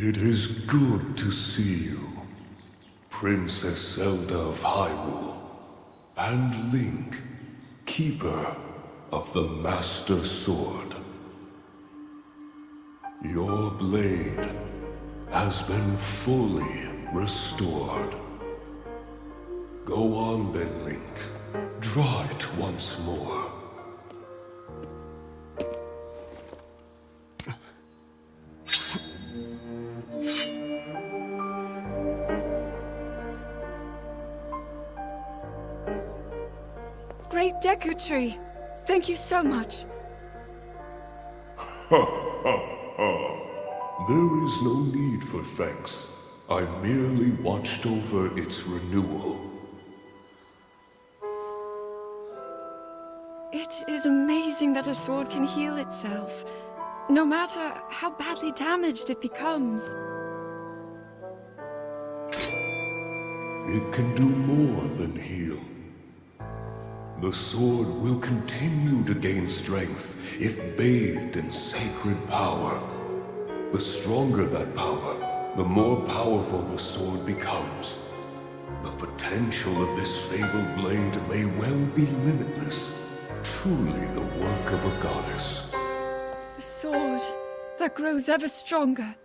It is good to see you, Princess Zelda of Hyrule, and Link, Keeper of the Master Sword. Your blade has been fully restored. Go on then, Link. Draw it once more. Great Deku Tree! Thank you so much. Ha ha ha. There is no need for thanks. I merely watched over its renewal. It is amazing that a sword can heal itself, no matter how badly damaged it becomes. It can do more than heal. The sword will continue to gain strength if bathed in sacred power. The stronger that power, the more powerful the sword becomes. The potential of this fabled blade may well be limitless. Truly the work of a goddess. A sword that grows ever stronger.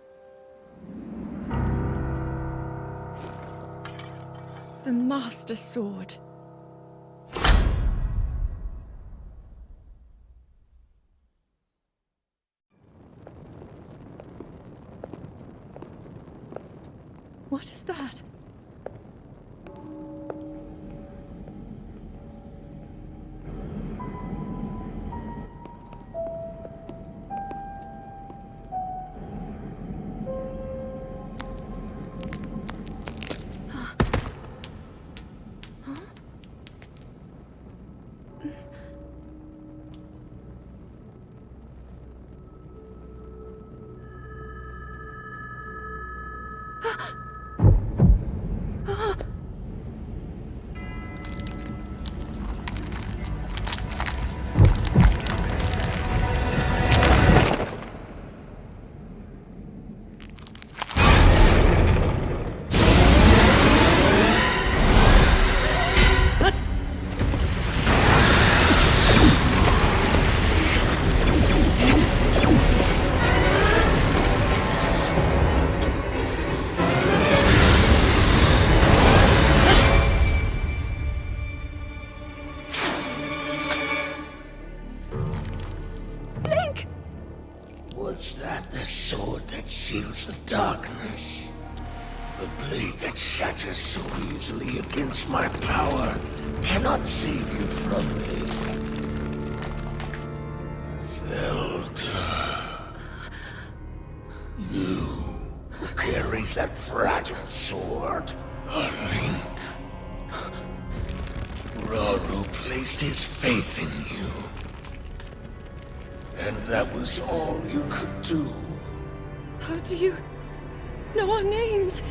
The Master Sword. What is that? Was that the sword that seals the darkness? The blade that shatters so easily against my power cannot save you from me. Zelda. You who carries that fragile sword. A Link. Rauru placed his faith in you. And that was all you could do. How do you know our names?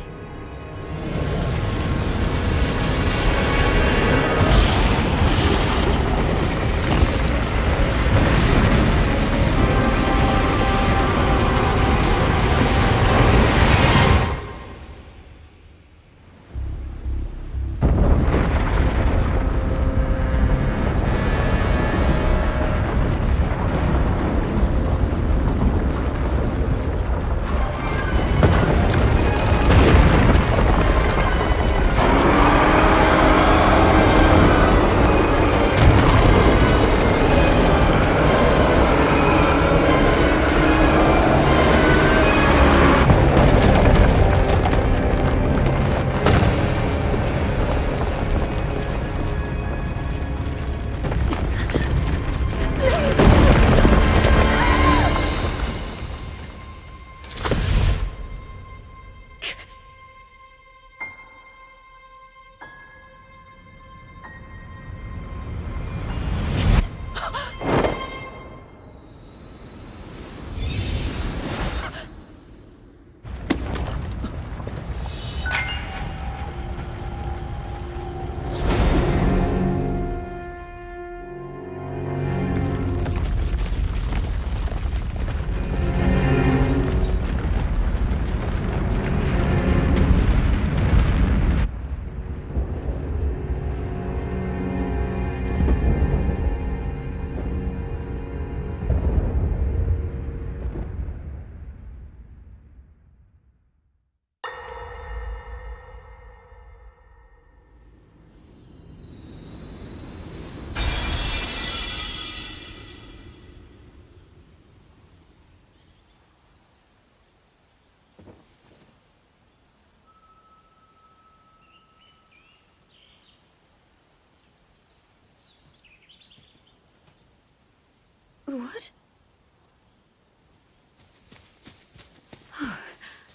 What?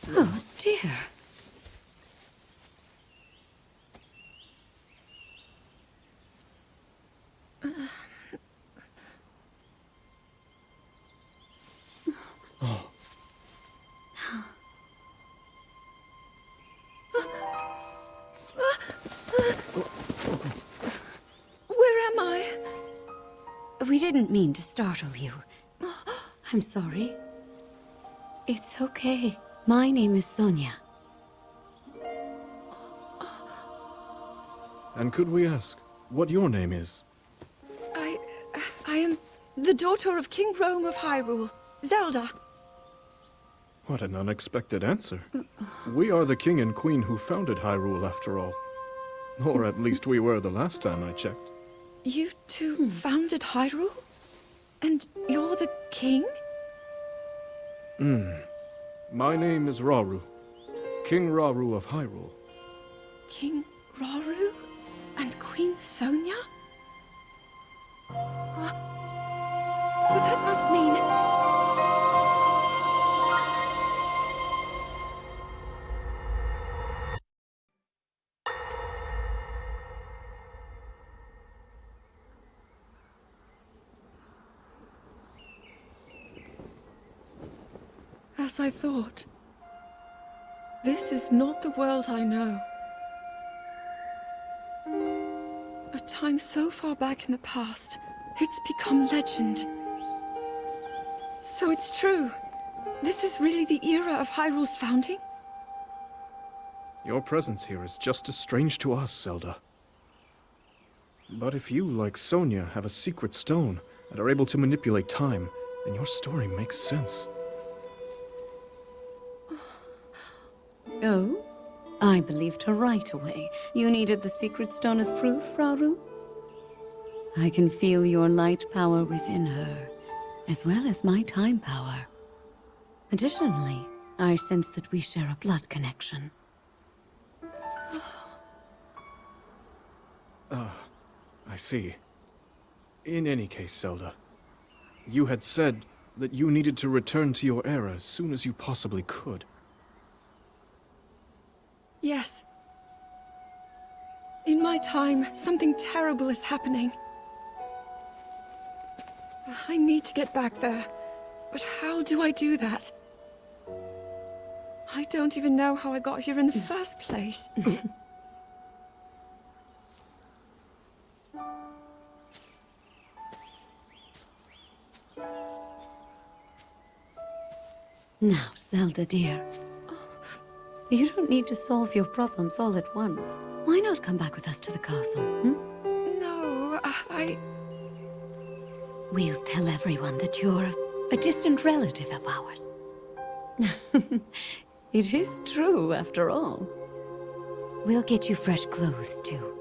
Oh, dear. Where am I? We didn't mean to startle you. I'm sorry. It's okay. My name is Sonia. And could we ask what your name is? I am the daughter of King Rome of Hyrule, Zelda. What an unexpected answer. We are the king and queen who founded Hyrule, after all. Or at least we were the last time I checked. You two founded Hyrule? And you're the king? My name is Rauru. King Rauru of Hyrule. King Rauru? And Queen Sonia? But that must mean... As I thought. This is not the world I know. A time so far back in the past, it's become legend. So it's true. This is really the era of Hyrule's founding? Your presence here is just as strange to us, Zelda. But if you, like Sonia, have a secret stone and are able to manipulate time, then your story makes sense. Oh? I believed her right away. You needed the secret stone as proof, Rauru? I can feel your light power within her, as well as my time power. Additionally, I sense that we share a blood connection. I see. In any case, Zelda, you had said that you needed to return to your era as soon as you possibly could. Yes. In my time, something terrible is happening. I need to get back there. But how do I do that? I don't even know how I got here in the first place. Now, Zelda dear. You don't need to solve your problems all at once. Why not come back with us to the castle, No, We'll tell everyone that you're a distant relative of ours. It is true, after all. We'll get you fresh clothes, too.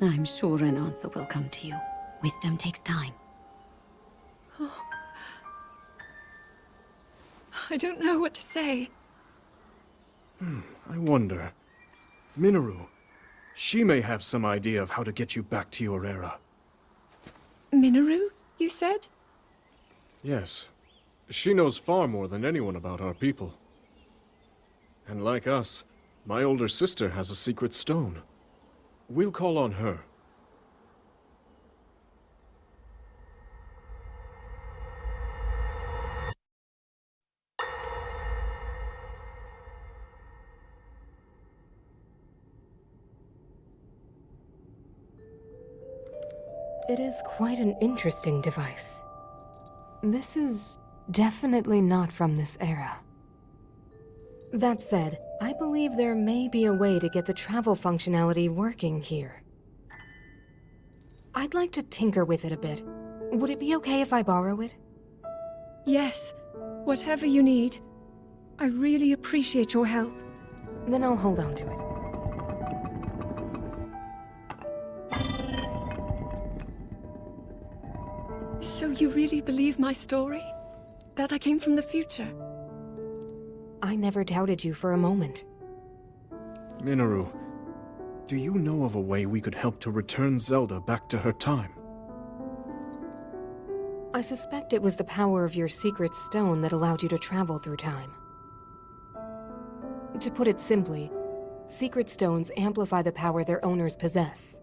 I'm sure an answer will come to you. Wisdom takes time. I don't know what to say. I wonder. Mineru. She may have some idea of how to get you back to your era. Mineru, you said? Yes. She knows far more than anyone about our people. And like us, my older sister has a secret stone. We'll call on her. It is quite an interesting device. This is definitely not from this era. That said, I believe there may be a way to get the travel functionality working here. I'd like to tinker with it a bit. Would it be okay if I borrow it? Yes. Whatever you need. I really appreciate your help. Then I'll hold on to it. So you really believe my story? That I came from the future? I never doubted you for a moment. Mineru, do you know of a way we could help to return Zelda back to her time? I suspect it was the power of your secret stone that allowed you to travel through time. To put it simply, secret stones amplify the power their owners possess.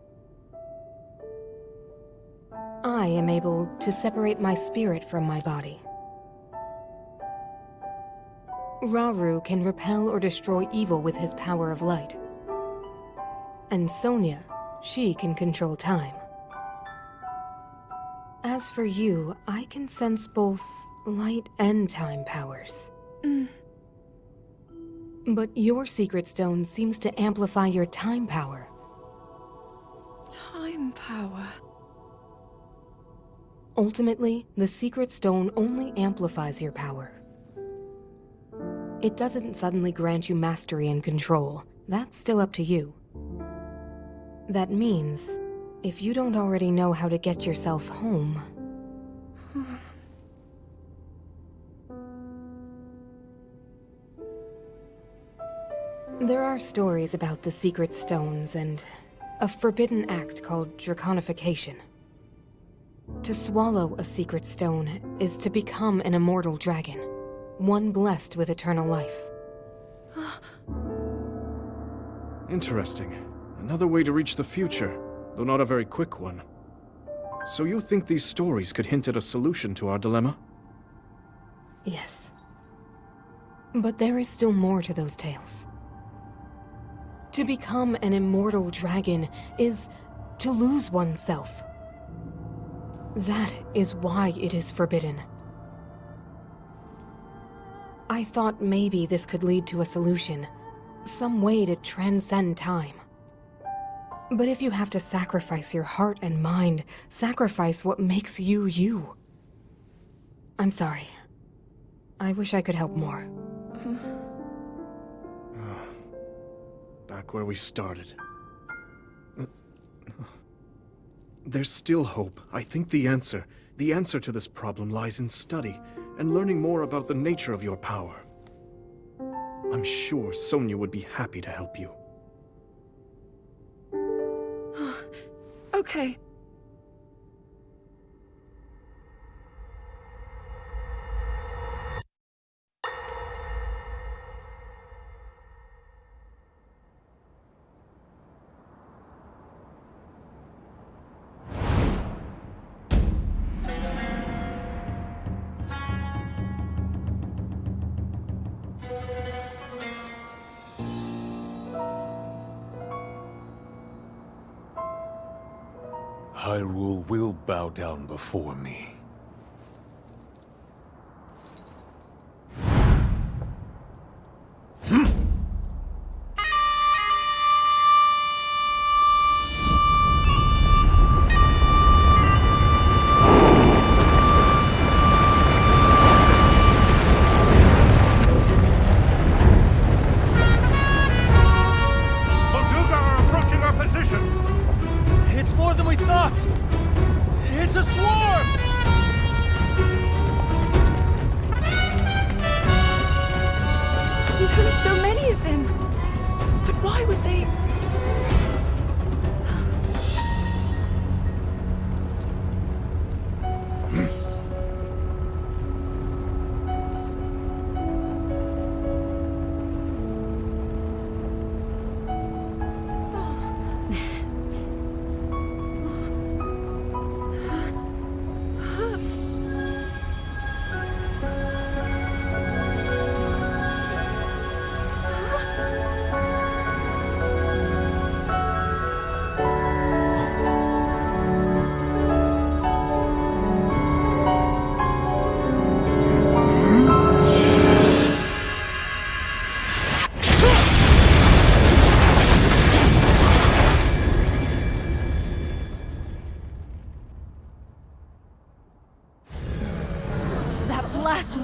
I am able to separate my spirit from my body. Rauru can repel or destroy evil with his power of light. And Sonia, she can control time. As for you, I can sense both light and time powers. But your secret stone seems to amplify your time power. Time power. Ultimately, the secret stone only amplifies your power. It doesn't suddenly grant you mastery and control. That's still up to you. That means, if you don't already know how to get yourself home... There are stories about the secret stones and a forbidden act called draconification. To swallow a secret stone is to become an immortal dragon, one blessed with eternal life. Interesting. Another way to reach the future, though not a very quick one. So you think these stories could hint at a solution to our dilemma? Yes. But there is still more to those tales. To become an immortal dragon is to lose oneself. That is why it is forbidden. I thought maybe this could lead to a solution, some way to transcend time. But if you have to sacrifice your heart and mind, sacrifice what makes you you. I'm sorry. I wish I could help more. Back where we started. There's still hope. I think the answer to this problem lies in study and learning more about the nature of your power. I'm sure Sonia would be happy to help you. Okay. Hyrule will bow down before me.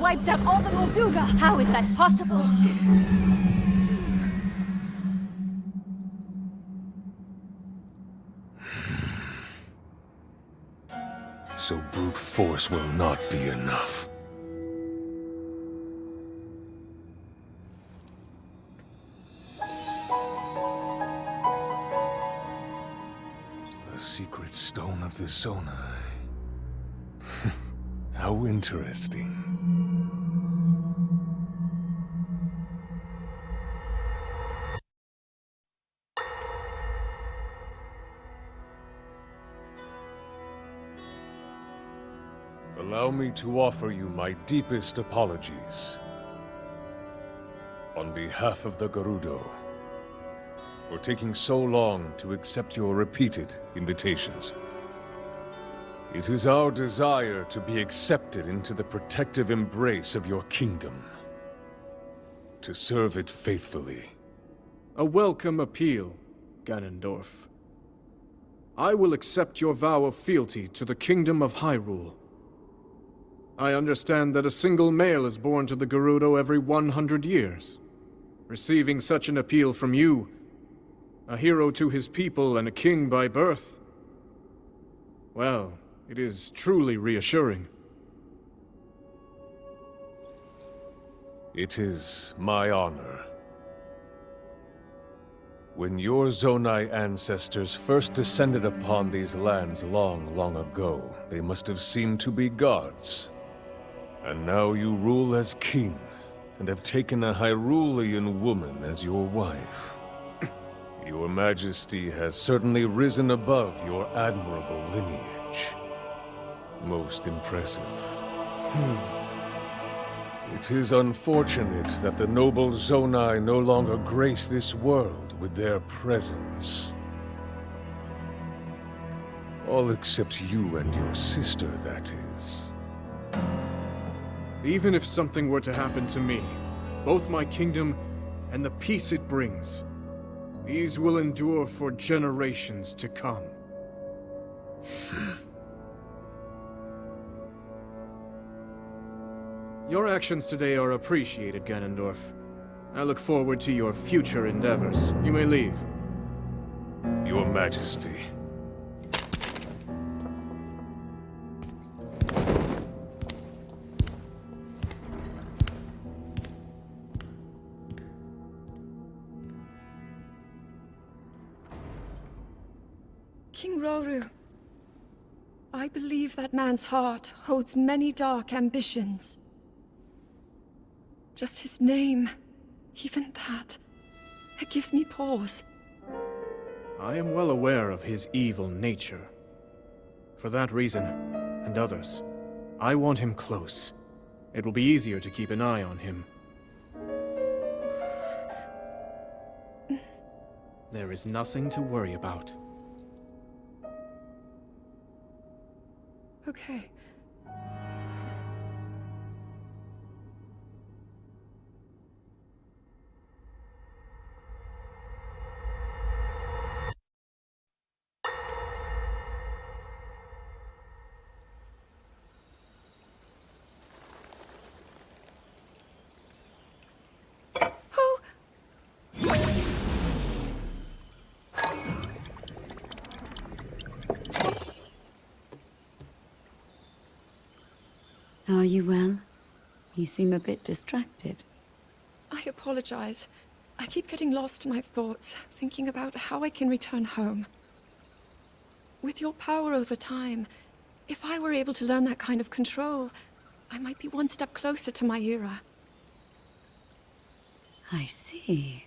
Wiped out all the Molduga! How is that possible? So brute force will not be enough. The secret stone of the Zonai. How interesting. Allow me to offer you my deepest apologies. On behalf of the Gerudo, for taking so long to accept your repeated invitations. It is our desire to be accepted into the protective embrace of your kingdom. To serve it faithfully. A welcome appeal, Ganondorf. I will accept your vow of fealty to the Kingdom of Hyrule. I understand that a single male is born to the Gerudo every 100 years. Receiving such an appeal from you, a hero to his people and a king by birth, well, it is truly reassuring. It is my honor. When your Zonai ancestors first descended upon these lands long, long ago, they must have seemed to be gods. And now you rule as king, and have taken a Hyrulean woman as your wife. Your Majesty has certainly risen above your admirable lineage. Most impressive. It is unfortunate that the noble Zonai no longer grace this world with their presence. All except you and your sister, that is. Even if something were to happen to me, both my kingdom and the peace it brings, these will endure for generations to come. Your actions today are appreciated, Ganondorf. I look forward to your future endeavors. You may leave. Your Majesty. King Roru, I believe that man's heart holds many dark ambitions. Just his name, even that, it gives me pause. I am well aware of his evil nature. For that reason, and others, I want him close. It will be easier to keep an eye on him. There is nothing to worry about. Okay. Are you well? You seem a bit distracted. I apologize. I keep getting lost in my thoughts, thinking about how I can return home. With your power over time, if I were able to learn that kind of control, I might be one step closer to my era. I see.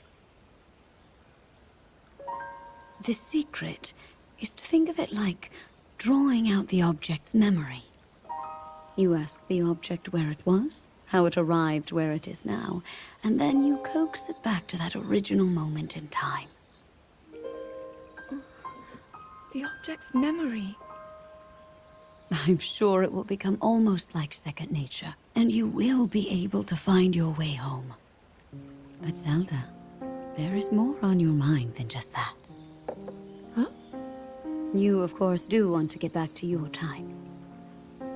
The secret is to think of it like drawing out the object's memory. You ask the object where it was, how it arrived where it is now, and then you coax it back to that original moment in time. The object's memory. I'm sure it will become almost like second nature, and you will be able to find your way home. But Zelda, there is more on your mind than just that. Huh? You, of course, do want to get back to your time.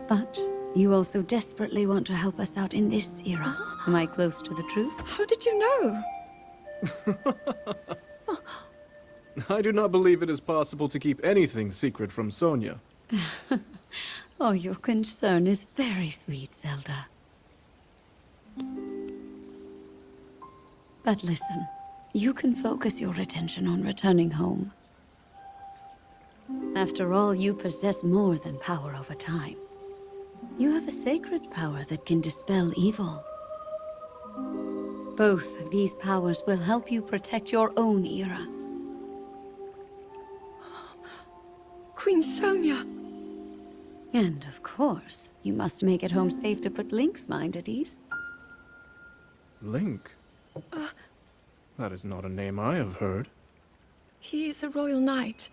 But you also desperately want to help us out in this era. Am I close to the truth? How did you know? I do not believe it is possible to keep anything secret from Sonia. Oh, your concern is very sweet, Zelda. But listen, you can focus your attention on returning home. After all, you possess more than power over time. You have a sacred power that can dispel evil. Both of these powers will help you protect your own era. Queen Sonia! And of course, you must make it home safe to put Link's mind at ease. Link? That is not a name I have heard. He is a royal knight.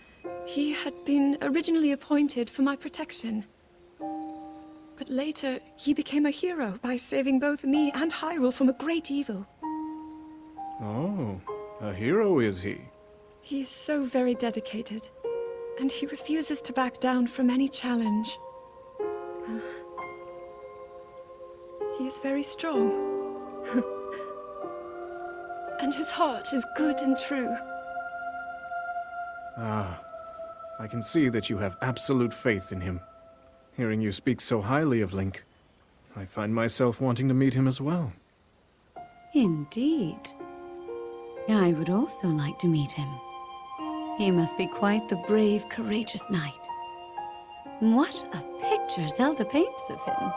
He had been originally appointed for my protection. But later, he became a hero by saving both me and Hyrule from a great evil. Oh, a hero is he? He is so very dedicated, and he refuses to back down from any challenge. He is very strong. And his heart is good and true. Ah, I can see that you have absolute faith in him. Hearing you speak so highly of Link, I find myself wanting to meet him as well. Indeed. I would also like to meet him. He must be quite the brave, courageous knight. What a picture Zelda paints of him.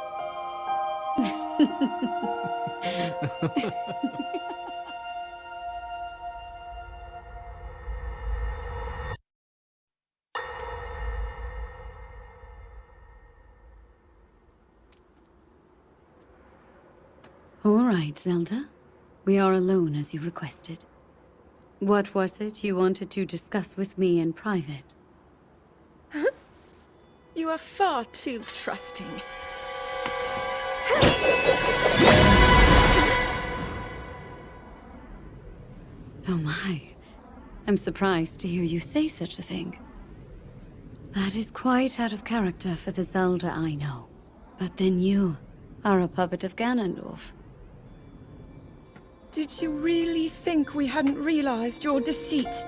All right, Zelda. We are alone as you requested. What was it you wanted to discuss with me in private? You are far too trusting. Oh my. I'm surprised to hear you say such a thing. That is quite out of character for the Zelda I know. But then you are a puppet of Ganondorf. Did you really think we hadn't realized your deceit?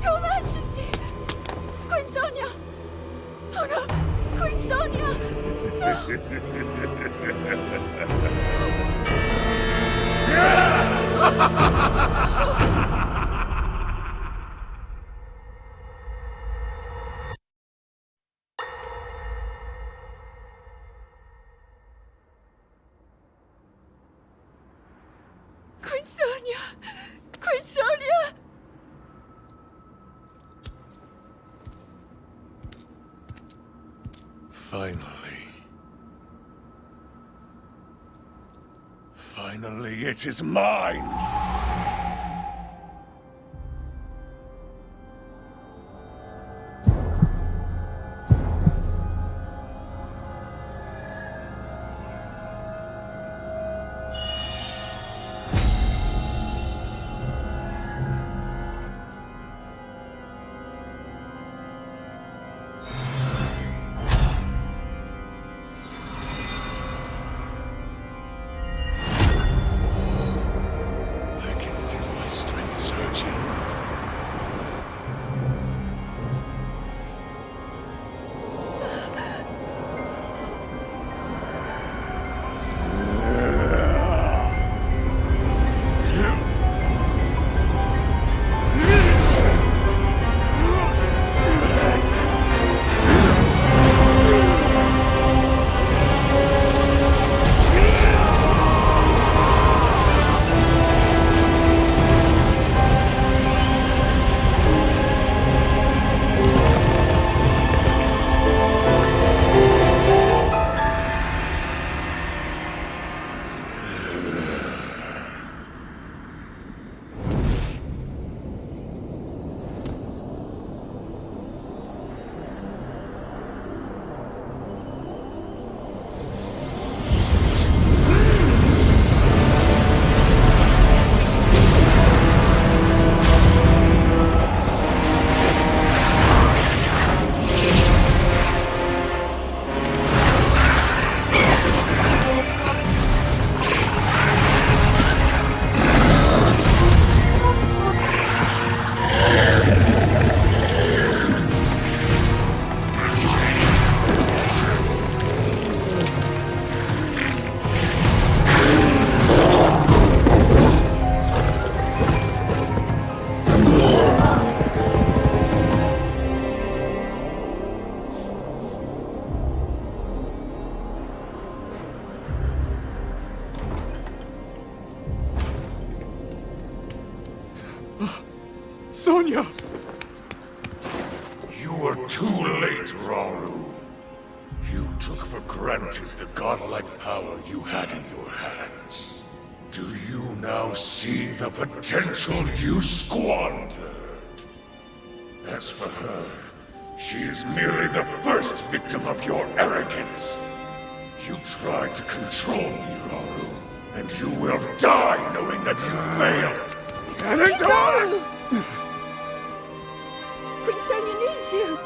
Your Majesty! Queen Sonia! Oh no! Queen Sonia! Queen Sonia! Queen Sonia! Finally, it is mine! Sonia! You were too late, Rauru. You took for granted the godlike power you had in your hands. Do you now see the potential you squandered? As for her, she is merely the first victim of your arrogance. You tried to control me, Rauru, and you will die knowing that you failed. Queen Sonia needs you!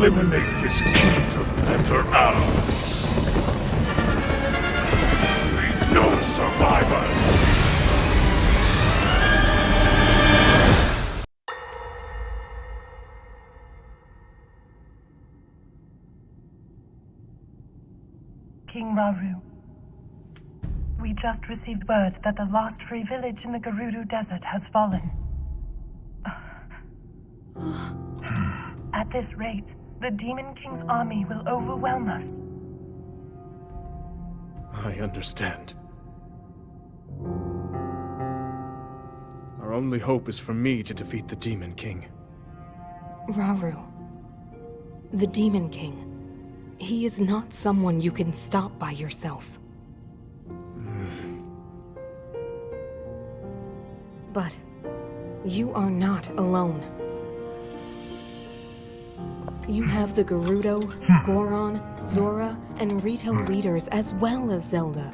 Eliminate this kingdom and her allies. Leave no survivors. King Rauru, we just received word that the last free village in the Gerudo Desert has fallen. At this rate, the Demon King's army will overwhelm us. I understand. Our only hope is for me to defeat the Demon King. Rauru, the Demon King, he is not someone you can stop by yourself. But you are not alone. You have the Gerudo, Goron, Zora, and Rito leaders as well as Zelda.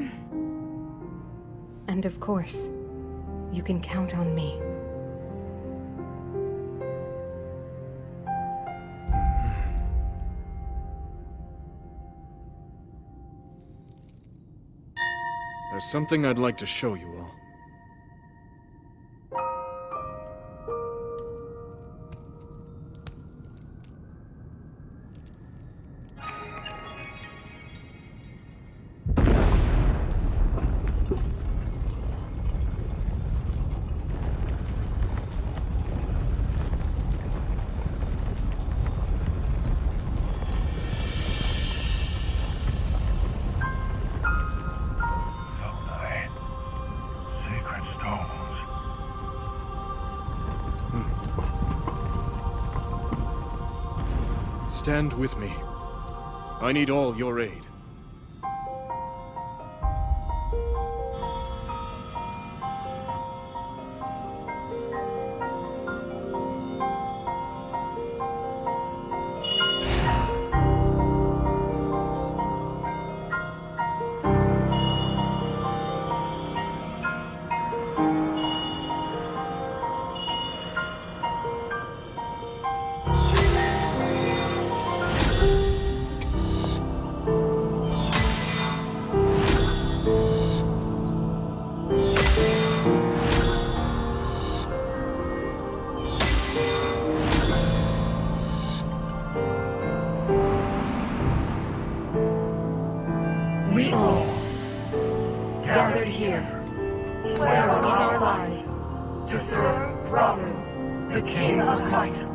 And of course, you can count on me. There's something I'd like to show you all. Stand with me. I need all your aid. to serve Rauru, the King of Might.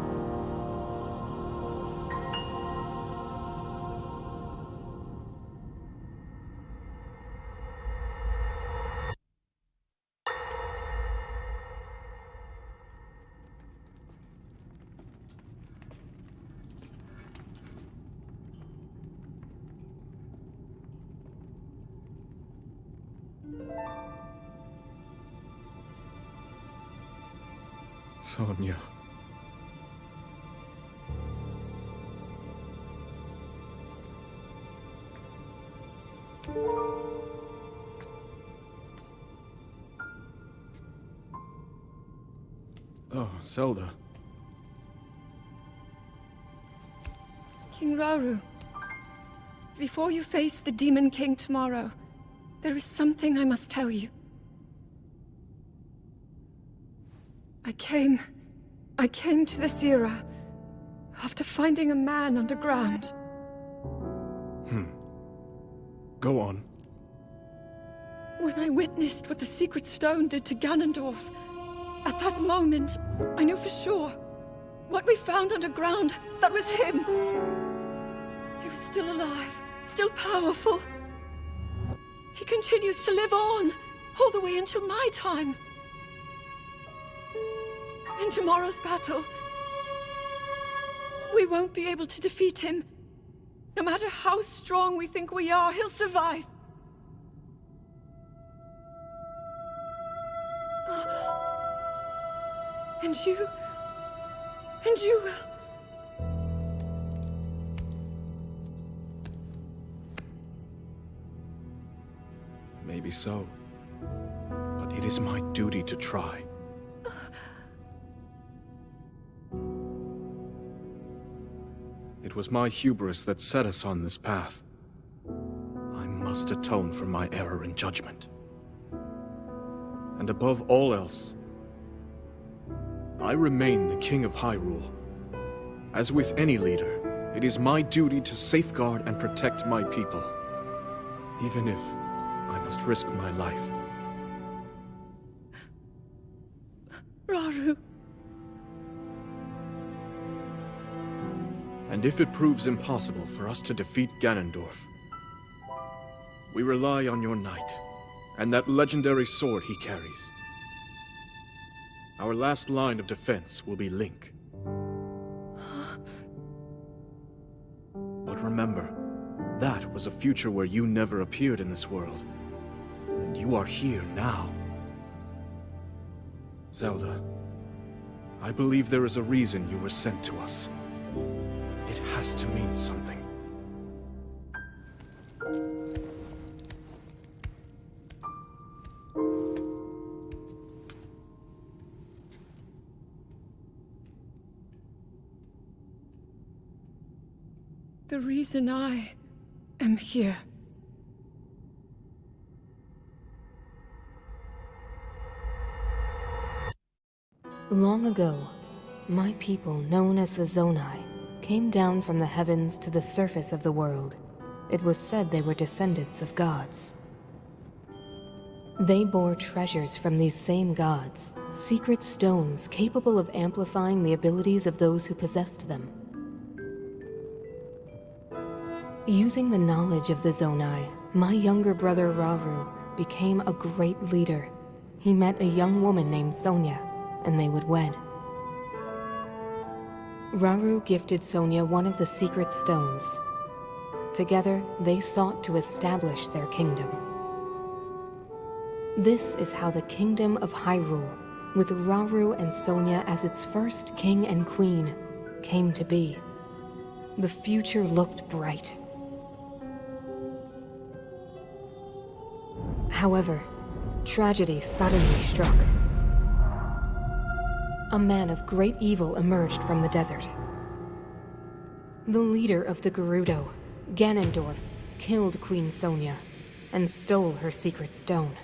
Sonia. Oh, Zelda. King Rauru, before you face the Demon King tomorrow, there is something I must tell you. I came to this era after finding a man underground. Go on. When I witnessed what the Secret Stone did to Ganondorf, at that moment, I knew for sure. What we found underground, that was him. He was still alive, still powerful. He continues to live on, all the way until my time. In tomorrow's battle, we won't be able to defeat him. No matter how strong we think we are, he'll survive. And you will. Maybe so. But it is my duty to try. It was my hubris that set us on this path. I must atone for my error in judgment. And above all else, I remain the King of Hyrule. As with any leader, it is my duty to safeguard and protect my people, even if I must risk my life. Rauru. And if it proves impossible for us to defeat Ganondorf, we rely on your knight, and that legendary sword he carries. Our last line of defense will be Link. But remember, that was a future where you never appeared in this world. And you are here now. Zelda, I believe there is a reason you were sent to us. It has to mean something. The reason I am here. Long ago, my people, known as the Zonai, came down from the heavens to the surface of the world. It was said they were descendants of gods. They bore treasures from these same gods, secret stones capable of amplifying the abilities of those who possessed them. Using the knowledge of the Zonai, my younger brother Rauru became a great leader. He met a young woman named Sonia, and they would wed. Rauru gifted Sonia one of the secret stones. Together, they sought to establish their kingdom. This is how the Kingdom of Hyrule, with Rauru and Sonia as its first king and queen, came to be. The future looked bright. However, tragedy suddenly struck. A man of great evil emerged from the desert. The leader of the Gerudo, Ganondorf, killed Queen Sonia and stole her secret stone.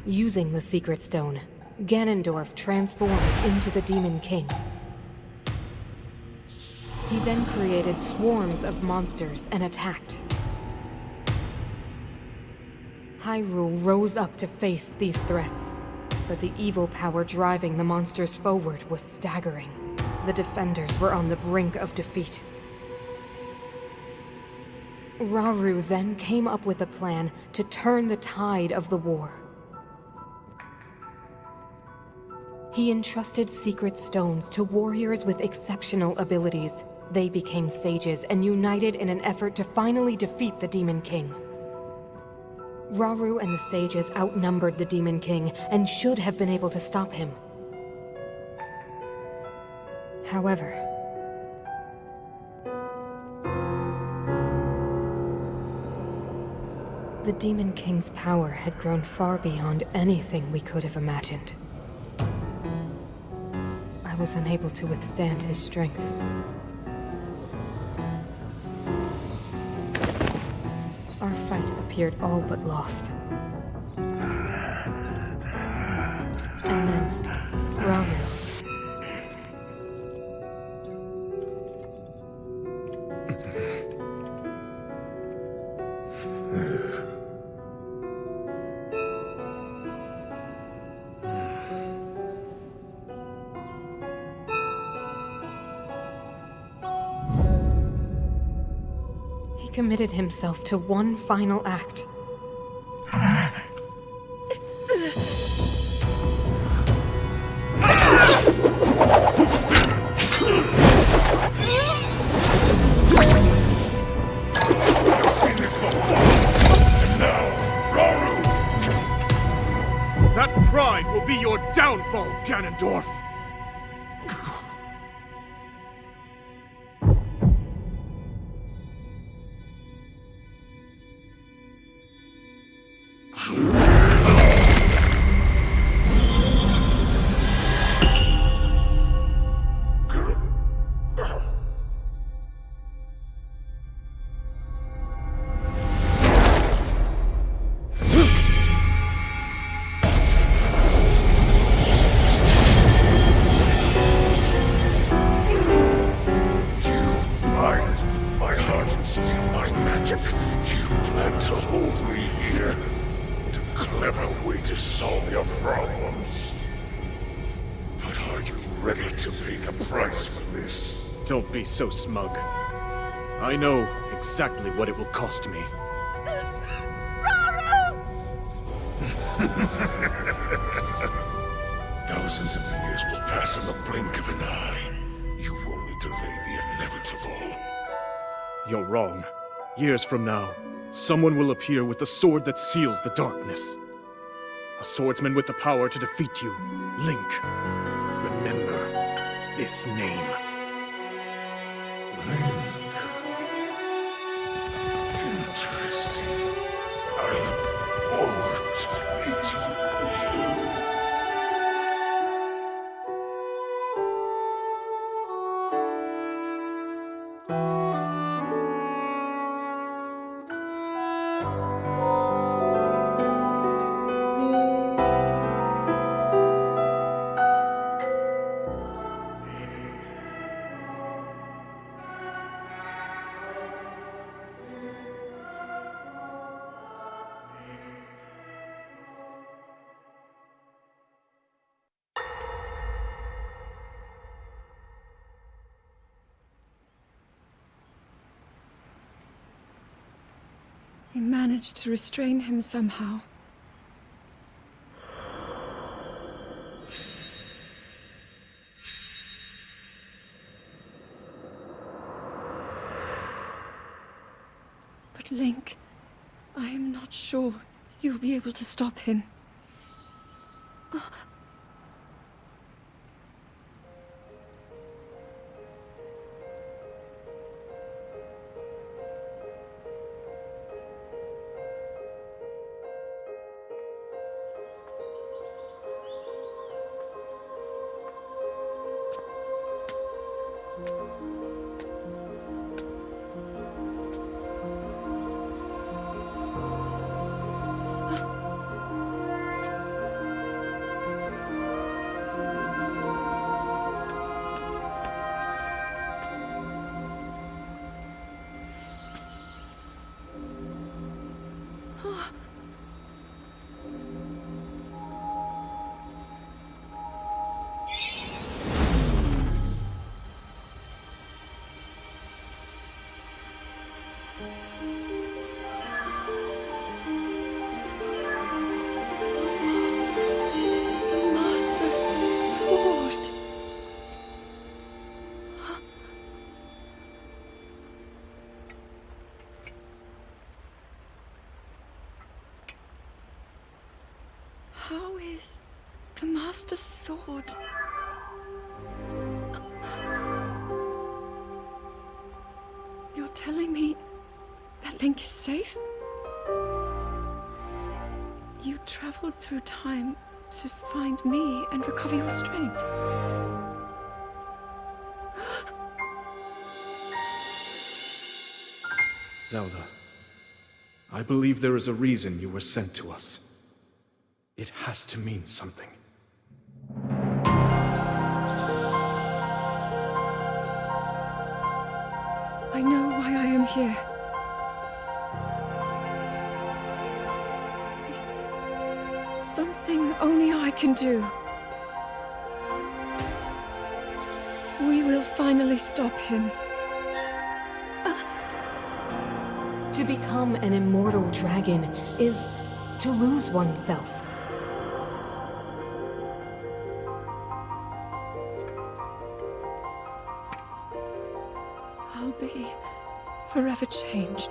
Using the secret stone, Ganondorf transformed into the Demon King. He then created swarms of monsters and attacked. Hyrule rose up to face these threats, but the evil power driving the monsters forward was staggering. The defenders were on the brink of defeat. Rauru then came up with a plan to turn the tide of the war. He entrusted secret stones to warriors with exceptional abilities. They became sages and united in an effort to finally defeat the Demon King. Rauru and the sages outnumbered the Demon King and should have been able to stop him. However, the Demon King's power had grown far beyond anything we could have imagined. I was unable to withstand his strength. Our fight appeared all but lost. And then, Rauru. He committed himself to one final act. That pride will be your downfall, Ganondorf! Don't be so smug. I know exactly what it will cost me. Thousands of years will pass in the blink of an eye. You only delay the inevitable. You're wrong. Years from now, someone will appear with the sword that seals the darkness. A swordsman with the power to defeat you. Link. Remember this name. Interesting. I look forward to meeting you. He managed to restrain him somehow. But Link, I am not sure you'll be able to stop him. is the Master Sword. You're telling me that Link is safe? You traveled through time to find me and recover your strength. Zelda, I believe there is a reason you were sent to us. It has to mean something. I know why I am here. It's something only I can do. We will finally stop him. To become an immortal dragon is to lose oneself. I'll be forever changed.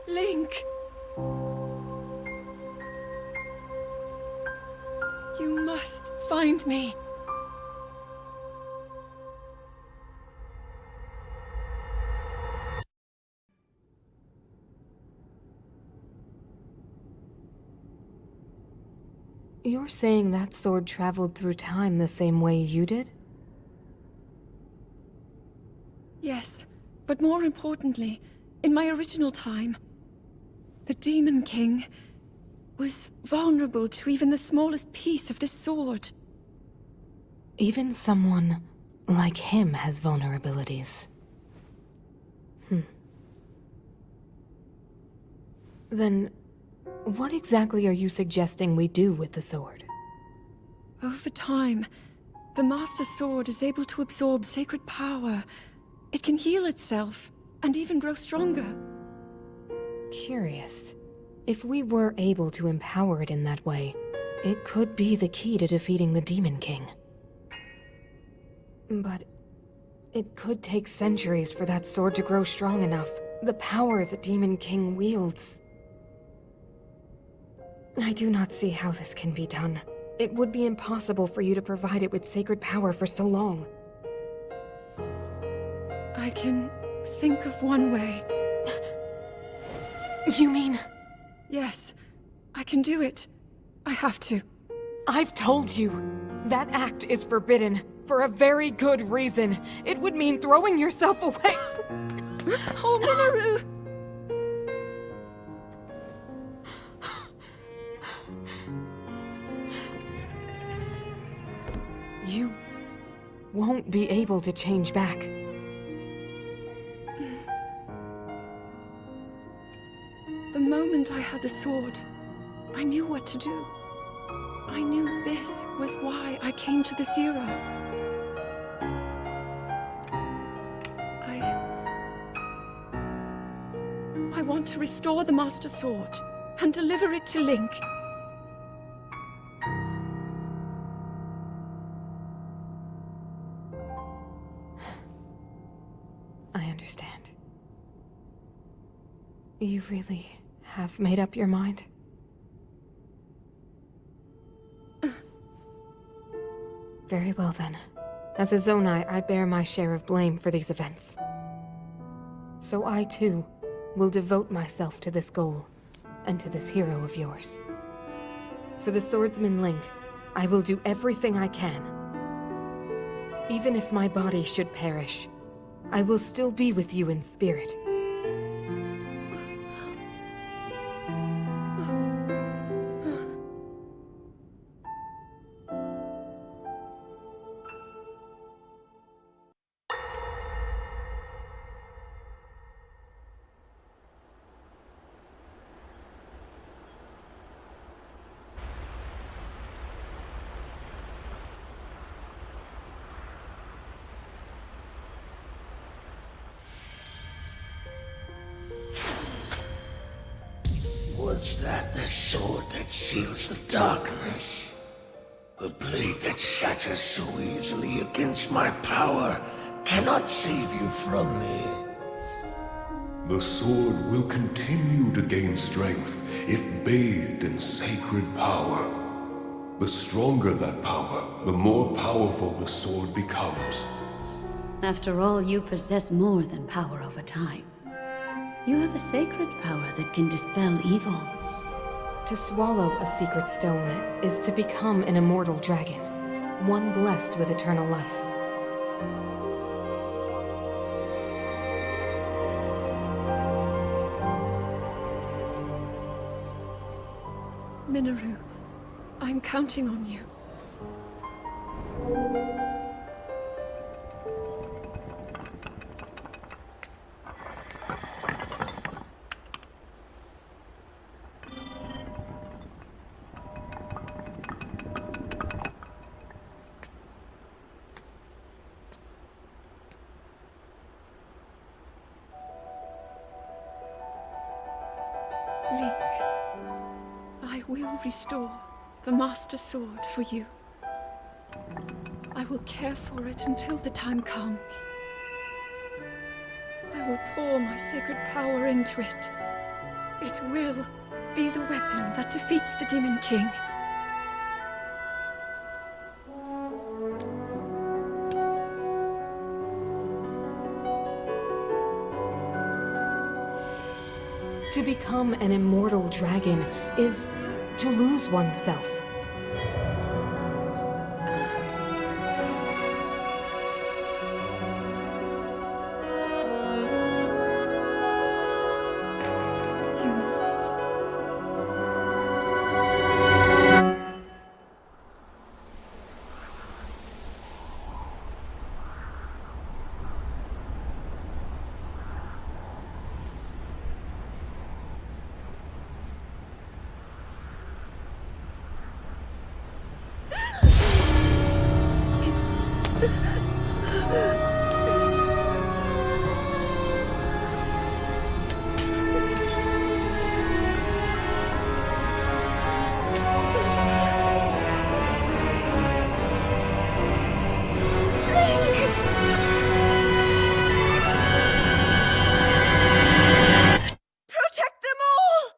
Link! You must find me. You're saying that sword traveled through time the same way you did? Yes, but more importantly, in my original time, the Demon King was vulnerable to even the smallest piece of this sword. Even someone like him has vulnerabilities. Then, what exactly are you suggesting we do with the sword? Over time, the Master Sword is able to absorb sacred power. It can heal itself, and even grow stronger. Curious. If we were able to empower it in that way, it could be the key to defeating the Demon King. But it could take centuries for that sword to grow strong enough. The power the Demon King wields. I do not see how this can be done. It would be impossible for you to provide it with sacred power for so long. I can think of one way. You mean? Yes, I can do it. I have to. I've told you. That act is forbidden, for a very good reason. It would mean throwing yourself away. Oh, Mineru! You won't be able to change back. The moment I had the sword, I knew what to do. I knew this was why I came to this era. I want to restore the Master Sword and deliver it to Link. I understand. You really have made up your mind? Very well then. As a Zonai, I bear my share of blame for these events. So I too will devote myself to this goal, and to this hero of yours. For the swordsman Link, I will do everything I can. Even if my body should perish, I will still be with you in spirit. Was that the sword that seals the darkness? A blade that shatters so easily against my power cannot save you from me. The sword will continue to gain strength if bathed in sacred power. The stronger that power, the more powerful the sword becomes. After all, you possess more than power over time. You have a sacred power that can dispel evil. To swallow a secret stone is to become an immortal dragon, one blessed with eternal life. Mineru, I'm counting on you. Link, I will restore the Master Sword for you. I will care for it until the time comes. I will pour my sacred power into it. It will be the weapon that defeats the Demon King. To become an immortal dragon is to lose oneself. You must. Protect them all!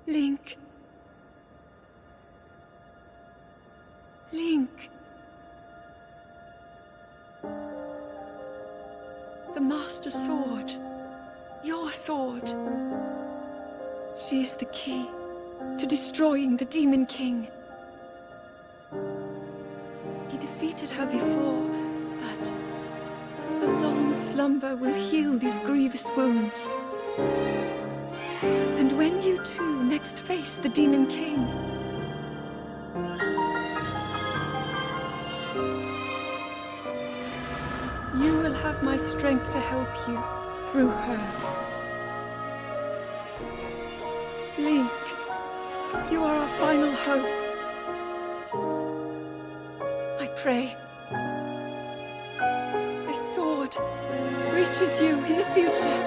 Link. Link. The Master Sword. Your sword. She is the key to destroying the Demon King. He defeated her before, but a long slumber will heal these grievous wounds. And when you two next face the Demon King, you will have my strength to help you through her. Link, you are our final hope. I pray this sword reaches you in the future.